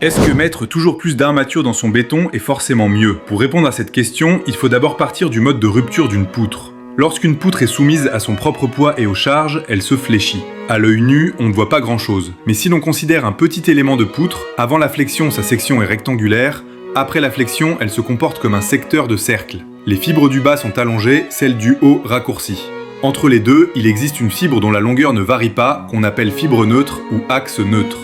Est-ce que mettre toujours plus d'armature dans son béton est forcément mieux? Pour répondre à cette question, il faut d'abord partir du mode de rupture d'une poutre. Lorsqu'une poutre est soumise à son propre poids et aux charges, elle se fléchit. À l'œil nu, on ne voit pas grand-chose. Mais si l'on considère un petit élément de poutre, avant la flexion, sa section est rectangulaire, après la flexion, elle se comporte comme un secteur de cercle. Les fibres du bas sont allongées, celles du haut raccourcies. Entre les deux, il existe une fibre dont la longueur ne varie pas, qu'on appelle fibre neutre ou axe neutre.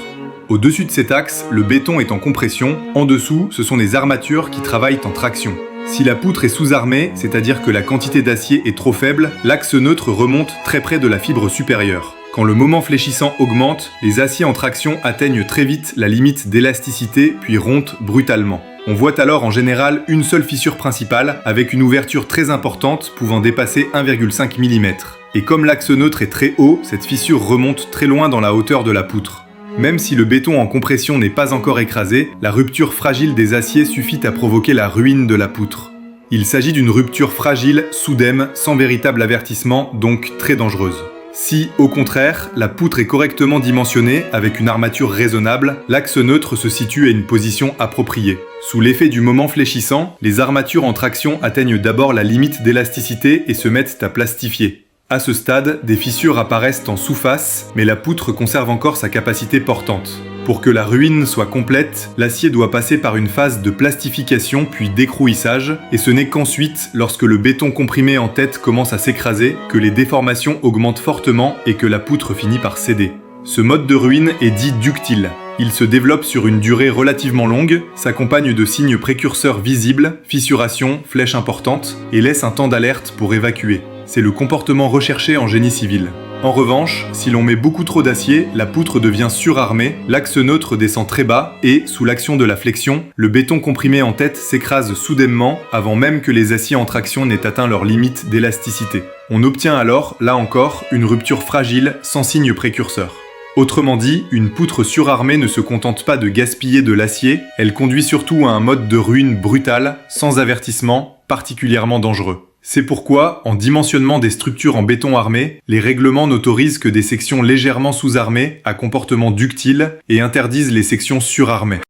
Au-dessus de cet axe, le béton est en compression, en dessous, ce sont les armatures qui travaillent en traction. Si la poutre est sous-armée, c'est-à-dire que la quantité d'acier est trop faible, l'axe neutre remonte très près de la fibre supérieure. Quand le moment fléchissant augmente, les aciers en traction atteignent très vite la limite d'élasticité puis rompent brutalement. On voit alors en général une seule fissure principale, avec une ouverture très importante pouvant dépasser 1,5 mm. Et comme l'axe neutre est très haut, cette fissure remonte très loin dans la hauteur de la poutre. Même si le béton en compression n'est pas encore écrasé, la rupture fragile des aciers suffit à provoquer la ruine de la poutre. Il s'agit d'une rupture fragile, soudaine, sans véritable avertissement, donc très dangereuse. Si, au contraire, la poutre est correctement dimensionnée, avec une armature raisonnable, l'axe neutre se situe à une position appropriée. Sous l'effet du moment fléchissant, les armatures en traction atteignent d'abord la limite d'élasticité et se mettent à plastifier. À ce stade, des fissures apparaissent en sous-face, mais la poutre conserve encore sa capacité portante. Pour que la ruine soit complète, l'acier doit passer par une phase de plastification puis d'écrouissage, et ce n'est qu'ensuite, lorsque le béton comprimé en tête commence à s'écraser, que les déformations augmentent fortement et que la poutre finit par céder. Ce mode de ruine est dit ductile. Il se développe sur une durée relativement longue, s'accompagne de signes précurseurs visibles, fissuration, flèches importantes, et laisse un temps d'alerte pour évacuer. C'est le comportement recherché en génie civil. En revanche, si l'on met beaucoup trop d'acier, la poutre devient surarmée, l'axe neutre descend très bas et, sous l'action de la flexion, le béton comprimé en tête s'écrase soudainement avant même que les aciers en traction n'aient atteint leur limite d'élasticité. On obtient alors, là encore, une rupture fragile sans signe précurseur. Autrement dit, une poutre surarmée ne se contente pas de gaspiller de l'acier, elle conduit surtout à un mode de ruine brutal, sans avertissement, particulièrement dangereux. C'est pourquoi, en dimensionnement des structures en béton armé, les règlements n'autorisent que des sections légèrement sous-armées à comportement ductile et interdisent les sections surarmées.